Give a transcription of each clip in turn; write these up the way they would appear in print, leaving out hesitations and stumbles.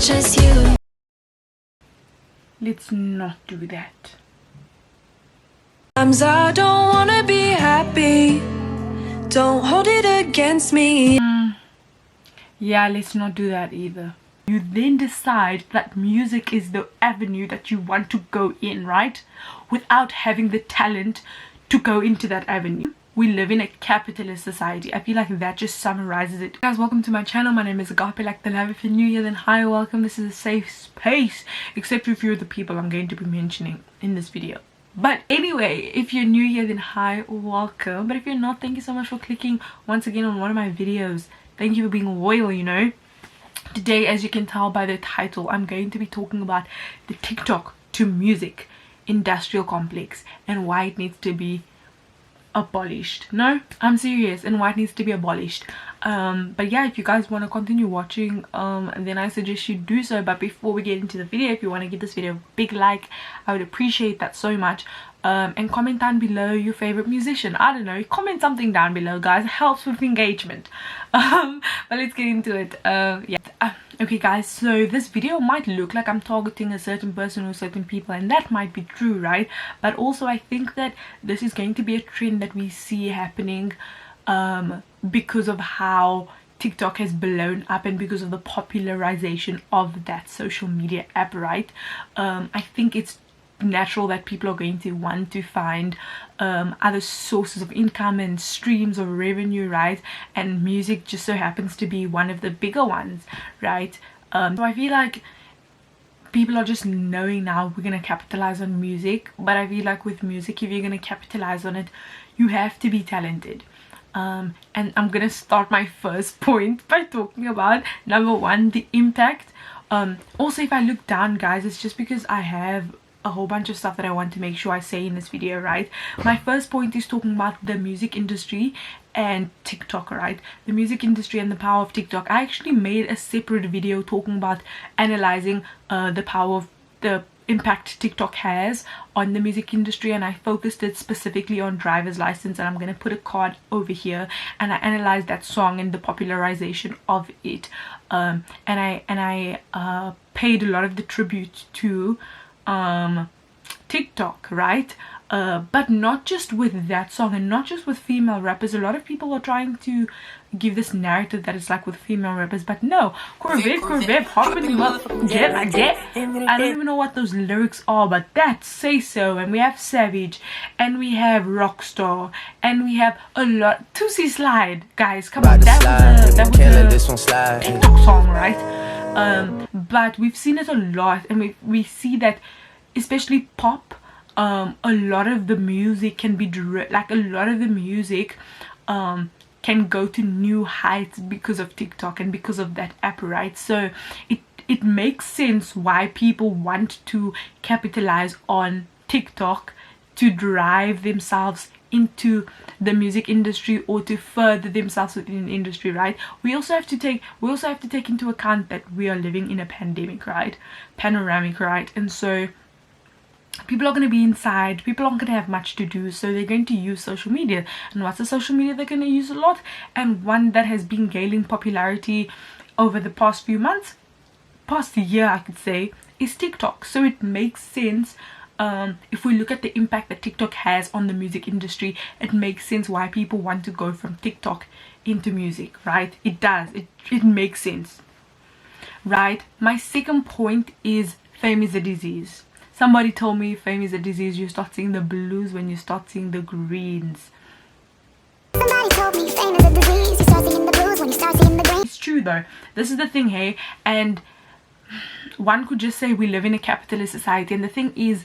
much as you. Let's not do that. Sometimes I don't wanna be happy. Don't hold it against me. Yeah, let's not do that either. You then decide that music is the avenue that you want to go in, right? Without having the talent to go into that avenue. We live in a capitalist society. I feel like that just summarizes it. Guys, welcome to my channel. My name is Agape, like the love. If you're new here, then hi, welcome. This is a safe space, except for a few of the people I'm going to be mentioning in this video. But anyway, if you're new here, then hi, welcome. But if you're not, thank you so much for clicking once again on one of my videos. Thank you for being loyal, you know. Today, as you can tell by the title, I'm going to be talking about the TikTok to music industrial complex and why it needs to be abolished. No, I'm serious, and why it needs to be abolished. But yeah, if you guys want to continue watching, then I suggest you do so. But before we get into the video, if you want to give this video a big like, I would appreciate that so much. And comment down below your favorite musician. I don't know, comment something down below, guys. It helps with engagement. But let's get into it. Okay guys, so this video might look like I'm targeting a certain person or certain people, and that might be true, right? But also I think that this is going to be a trend that we see happening because of how TikTok has blown up and because of the popularization of that social media app, right? I think it's natural that people are going to want to find other sources of income and streams of revenue, right? And music just so happens to be one of the bigger ones, right? So I feel like people are just knowing now we're gonna capitalize on music. But I feel like with music, if you're gonna capitalize on it, you have to be talented. And I'm gonna start my first point by talking about number one, the impact. Also, if I look down, guys, it's just because I have a whole bunch of stuff that I want to make sure I say in this video, right? My first point is talking about the music industry and TikTok, right? The music industry and the power of TikTok. I actually made a separate video talking about analyzing the power of the impact TikTok has on the music industry, and I focused it specifically on Driver's License, and I'm going to put a card over here, and I analyzed that song and the popularization of it, and I paid a lot of the tribute to TikTok, right? But not just with that song and not just with female rappers. A lot of people are trying to give this narrative that it's like with female rappers, but no. Corvette, hop in the motherfucking jet like that. I don't even know what those lyrics are, but that Say So, and we have Savage, and we have Rockstar, and we have a lot. Tootsie Slide, guys, come on, that was a TikTok song, right? But we've seen it a lot, and we see that especially pop, a lot of the music can be can go to new heights because of TikTok and because of that app, right? So it makes sense why people want to capitalize on TikTok to drive themselves into the music industry or to further themselves within the industry, right? We also have to take into account that we are living in a panoramic, right? And so people are going to be inside, people aren't going to have much to do, so they're going to use social media. And what's the social media they're going to use a lot? And one that has been gaining popularity over the past few months, past year I could say, is TikTok. So it makes sense. If we look at the impact that TikTok has on the music industry, it makes sense why people want to go from TikTok into music, right? It does. It makes sense, right? My second point is fame is a disease. Somebody told me fame is a disease. You start seeing the blues when you start seeing the greens. Somebody told me fame is a disease. You start seeing the blues when you start seeing the greens. It's true though. This is the thing, hey? And one could just say we live in a capitalist society, and the thing is,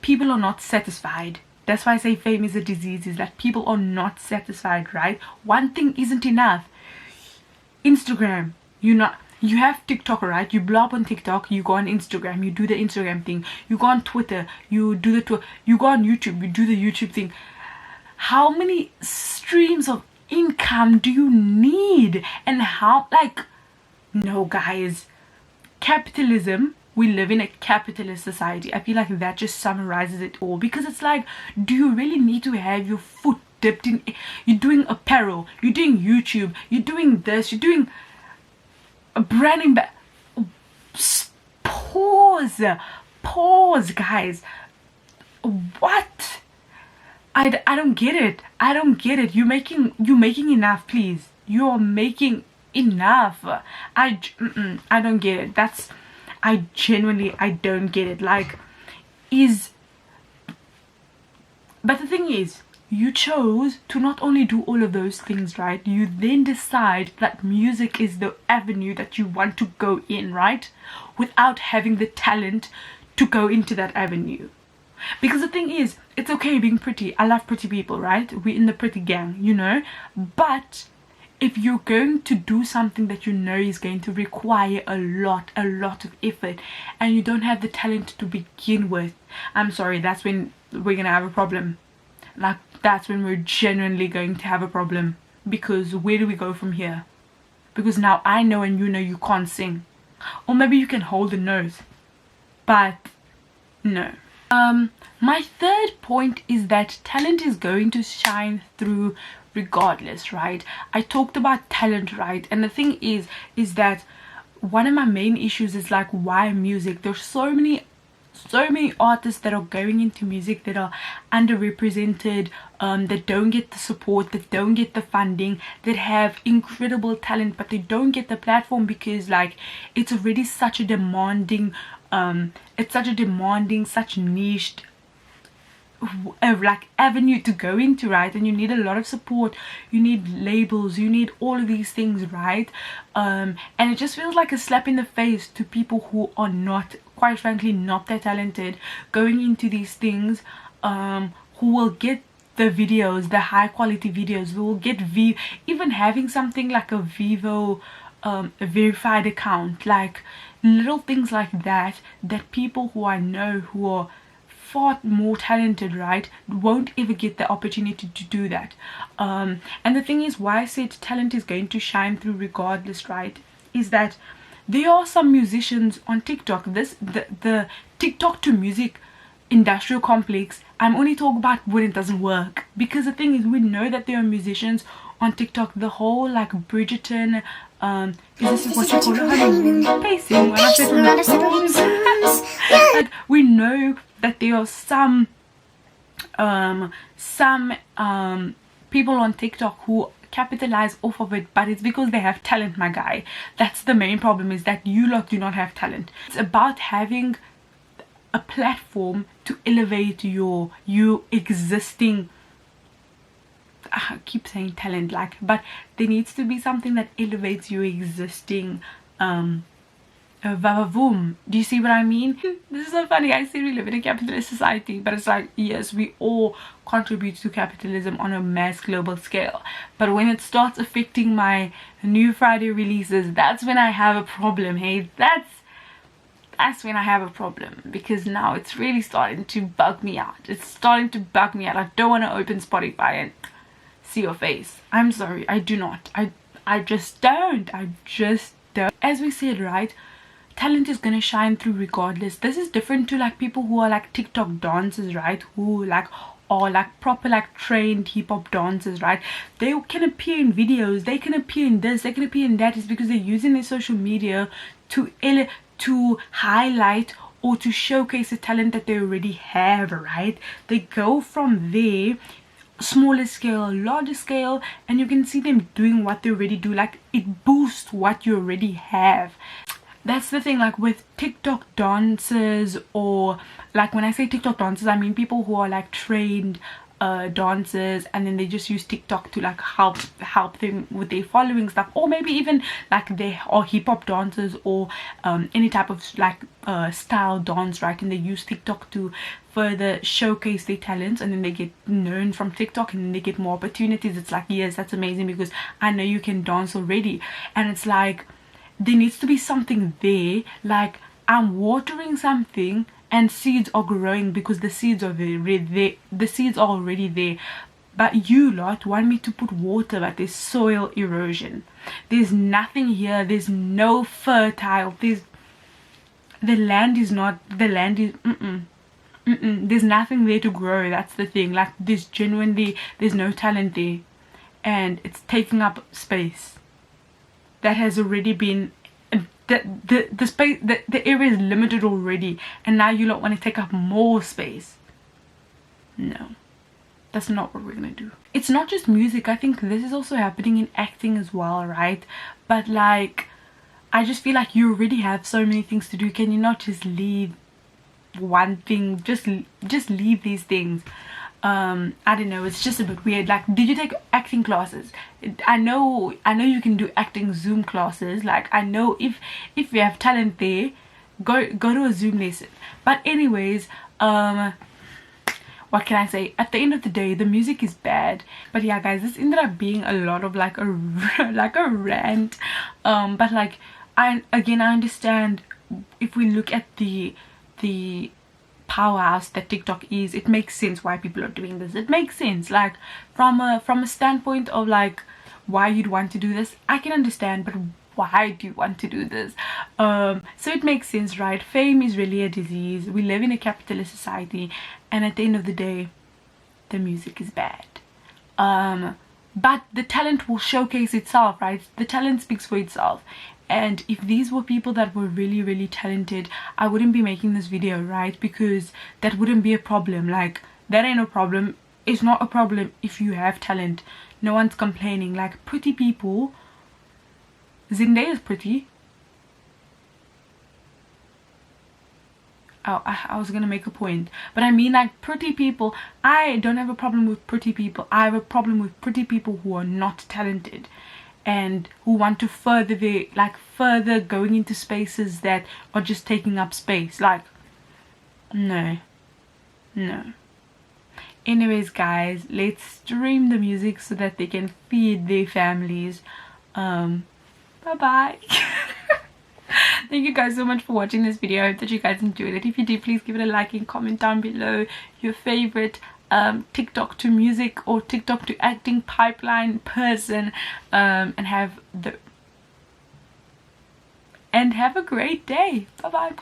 people are not satisfied. That's why I say fame is a disease, is that people are not satisfied, right? One thing isn't enough. Instagram, you have TikTok, right? You blow up on TikTok, you go on Instagram, you do the Instagram thing. You go on Twitter, you do the Twitter. You go on YouTube, you do the YouTube thing. How many streams of income do you need? And how, like, no guys, capitalism, we live in a capitalist society. I feel like that just summarizes it all, because it's like, do you really need to have your foot dipped in? You're doing apparel, you're doing YouTube, you're doing this, you're doing a branding, pause guys. What? I don't get it. I don't get it. You're making enough, please. You're making enough. I don't get it. I genuinely don't get it. Like, but the thing is, you chose to not only do all of those things, right? You then decide that music is the avenue that you want to go in, right? Without having the talent to go into that avenue. Because the thing is, it's okay being pretty. I love pretty people, right? We're in the pretty gang, you know? But if you're going to do something that you know is going to require a lot of effort, and you don't have the talent to begin with, I'm sorry, that's when we're gonna have a problem. Like, that's when we're genuinely going to have a problem. Because where do we go from here? Because now I know and you know you can't sing. Or maybe you can hold a note, but no. My third point is that talent is going to shine through regardless, right? I talked about talent, right? And the thing is that one of my main issues is like, why music? There's so many artists that are going into music that are underrepresented, that don't get the support, that don't get the funding, that have incredible talent but they don't get the platform, because like it's already such a demanding such niched like avenue to go into, right? And you need a lot of support, you need labels, you need all of these things, right? And it just feels like a slap in the face to people who are not, quite frankly, not that talented, going into these things, who will get the videos, the high quality videos, who will get even having something like a Vivo a verified account, like little things like that people who I know who are far more talented, right, won't ever get the opportunity to do that. And the thing is, why I said talent is going to shine through regardless, right, is that there are some musicians on TikTok, the TikTok to music industrial complex. I'm only talking about when it doesn't work, because the thing is, we know that there are musicians on TikTok, the whole like Bridgerton, is this what you call it, honeymoon pacing, when I said and we know that there are some people on TikTok who capitalize off of it, but it's because they have talent, my guy. That's the main problem, is that you lot do not have talent. It's about having a platform to elevate your existing, I keep saying talent, like, but there needs to be something that elevates your existing vavavoom. Do you see what I mean? This is so funny. I say we live in a capitalist society, but it's like, yes, we all contribute to capitalism on a mass global scale, but when it starts affecting my new Friday releases, that's when I have a problem. Hey, that's when I have a problem, because now it's really starting to bug me out. It's starting to bug me out. I don't want to open Spotify and see your face. I'm sorry, I do not. I just don't. As we said, right, talent is gonna shine through regardless. This is different to like people who are like TikTok dancers, right, who like are like proper like trained hip-hop dancers, right? They can appear in videos, they can appear in this, they can appear in that. It's because they're using their social media to highlight or to showcase a talent that they already have, right? They go from there, smaller scale, larger scale, and you can see them doing what they already do. Like, it boosts what you already have. That's the thing, like with TikTok dancers, or like when I say TikTok dancers, I mean people who are like trained dancers, and then they just use TikTok to like help them with their following stuff, or maybe even like they are hip-hop dancers, or any type of like style dance, right? And they use TikTok to further showcase their talents, and then they get known from TikTok, and then they get more opportunities. It's like, yes, that's amazing, because I know you can dance already. And it's like, there needs to be something there, like I'm watering something and seeds are growing because the seeds are there. The seeds are already there, but you lot want me to put water, but there's soil erosion. There's nothing here. There's no fertile. The land is there's nothing there to grow. That's the thing. Like, there's no talent there, and it's taking up space that has already been the space, the area is limited already, and now you don't want to take up more space. No, that's not what we're gonna do. It's not just music. I think this is also happening in acting as well, right? But like, I just feel like you already have so many things to do. Can you not just leave one thing? Just leave these things. I don't know, it's just a bit weird. Like, did you take acting classes? I know you can do acting Zoom classes. Like, I know if you have talent there, go to a Zoom lesson. But anyways, what can I say? At the end of the day, the music is bad. But yeah, guys, this ended up being a lot of like a rant. But like, I understand if we look at the powerhouse that TikTok is, it makes sense why people are doing this. It makes sense, like from a standpoint of like why you'd want to do this. I can understand, but why do you want to do this? So it makes sense, right? Fame is really a disease. We live in a capitalist society, and at the end of the day, the music is bad. But the talent will showcase itself, right? The talent speaks for itself. And if these were people that were really talented, I wouldn't be making this video, right? Because that wouldn't be a problem. Like, that ain't a problem. It's not a problem if you have talent. No one's complaining. Like, pretty people, Zendaya is pretty. Oh, I was gonna make a point, but I mean, like, pretty people. I don't have a problem with pretty people. I have a problem with pretty people who are not talented and who want to further going into spaces that are just taking up space. Like, no. Anyways, guys, let's stream the music so that they can feed their families. Bye bye. Thank you guys so much for watching this video. I hope that you guys enjoyed it. If you did, please give it a like and comment down below your favorite TikTok to music or TikTok to acting pipeline person, and have a great day. Bye bye.